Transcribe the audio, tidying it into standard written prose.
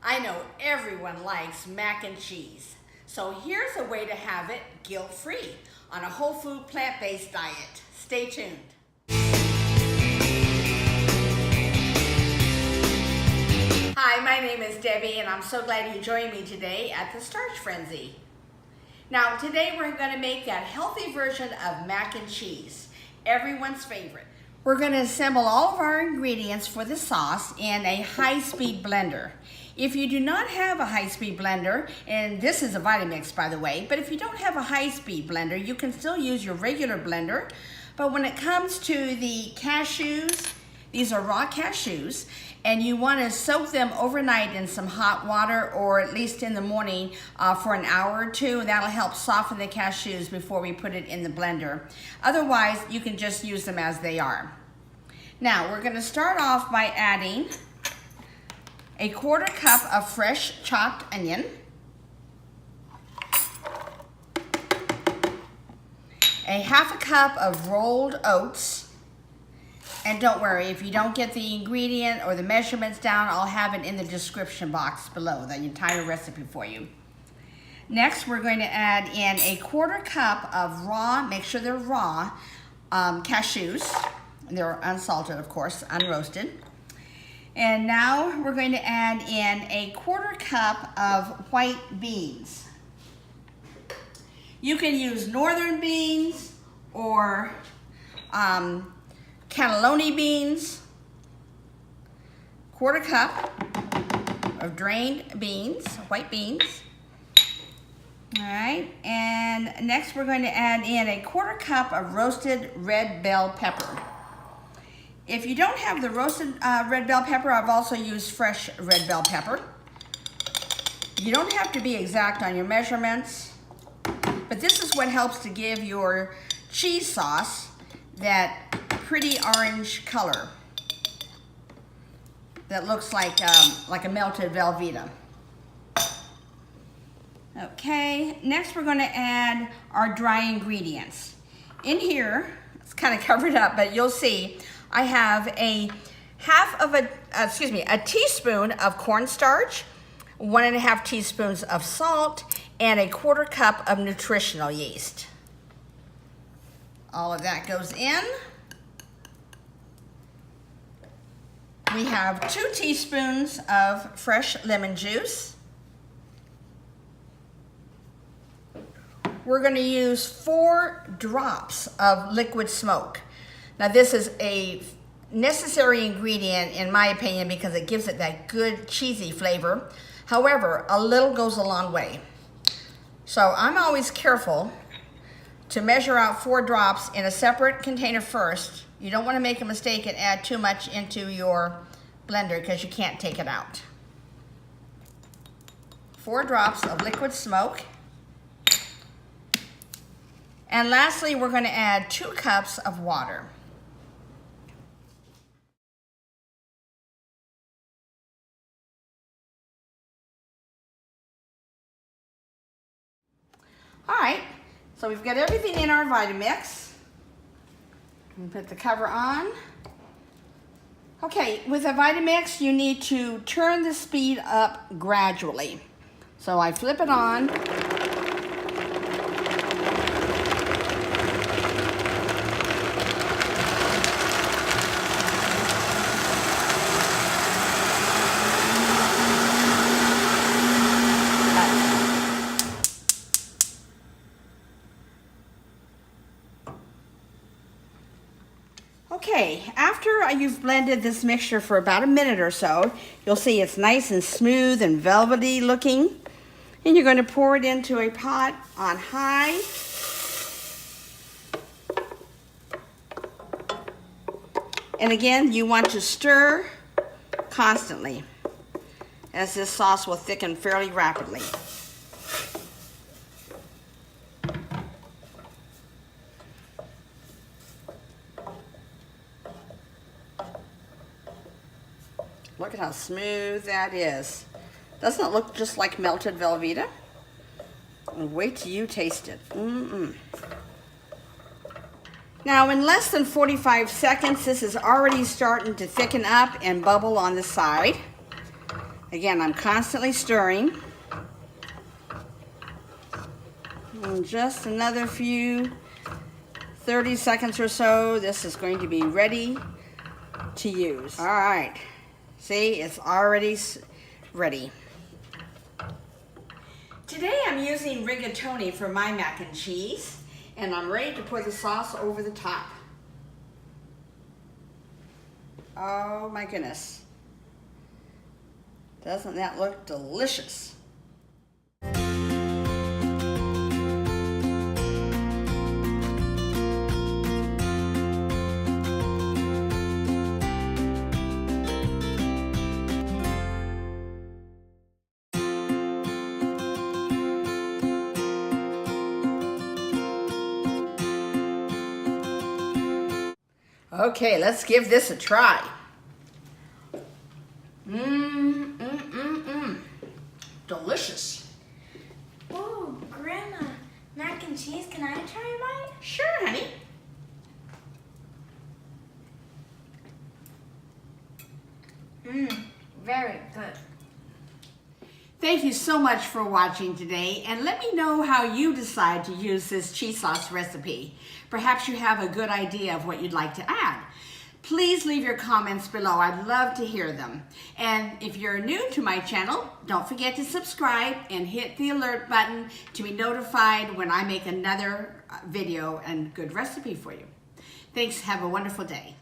I know everyone likes mac and cheese, so here's a way to have it guilt-free on a whole food plant-based diet. Stay tuned. Hi, my name is Debbie and I'm so glad you joined me today at the Starch Frenzy. Now today we're going to make that healthy version of mac and cheese, everyone's favorite. We're going to assemble all of our ingredients for the sauce in a high-speed blender. If you do not have a high-speed blender, and this is a Vitamix by the way, but if you don't have a high-speed blender, you can still use your regular blender. But when it comes to the cashews, these are raw cashews, and you want to soak them overnight in some hot water, or at least in the morning for an hour or two, and that'll help soften the cashews before we put it in the blender. Otherwise, you can just use them as they are. Now, we're going to start off by adding a 1/4 cup of fresh chopped onion, a 1/2 cup of rolled oats. And don't worry, if you don't get the ingredient or the measurements down, I'll have it in the description box below, the entire recipe for you. Next, we're going to add in a 1/4 cup of raw, make sure they're raw, cashews. They're unsalted, of course, unroasted. And now we're going to add in a 1/4 cup of white beans. You can use northern beans or cannelloni beans. 1/4 cup of drained beans, white beans. All right, and next we're going to add in a 1/4 cup of roasted red bell pepper. If you don't have the roasted red bell pepper, I've also used fresh red bell pepper. You don't have to be exact on your measurements, but this is what helps to give your cheese sauce that pretty orange color that looks like a melted Velveeta. Okay, next we're going to add our dry ingredients. In here, it's kind of covered up, but you'll see I have a teaspoon of cornstarch, 1½ teaspoons of salt, and a 1/4 cup of Nutritional yeast. All of that goes in. We have 2 teaspoons of fresh lemon juice. We're going to use 4 drops of liquid smoke. Now this is a necessary ingredient in my opinion because it gives it that good cheesy flavor. However, a little goes a long way. So I'm always careful to measure out 4 drops in a separate container first. You don't want to make a mistake and add too much into your blender because you can't take it out. 4 drops of liquid smoke. And lastly, we're going to add 2 cups of water. All right, so we've got everything in our Vitamix. And put the cover on. Okay, with a Vitamix, you need to turn the speed up gradually. So I flip it on. Okay, after you've blended this mixture for about a minute or so, you'll see it's nice and smooth and velvety looking. And you're going to pour it into a pot on high. And again, you want to stir constantly as this sauce will thicken fairly rapidly. Look at how smooth that is. Doesn't it look just like melted Velveeta? Wait till you taste it. Now in less than 45 seconds, this is already starting to thicken up and bubble on the side. Again, I'm constantly stirring. And just another few 30 seconds or so, this is going to be ready to use. All right, see, it's already ready. Today I'm using rigatoni for my mac and cheese, and I'm ready to pour the sauce over the top. Oh my goodness. Doesn't that look delicious? Okay, let's give this a try. Delicious. Oh, Grandma, mac and cheese, can I try a bite? Sure, honey. Very good. Thank you so much for watching today, and let me know how you decide to use this cheese sauce recipe. Perhaps you have a good idea of what you'd like to add. Please leave your comments below. I'd love to hear them. And if you're new to my channel, don't forget to subscribe and hit the alert button to be notified when I make another video and good recipe for you. Thanks. Have a wonderful day.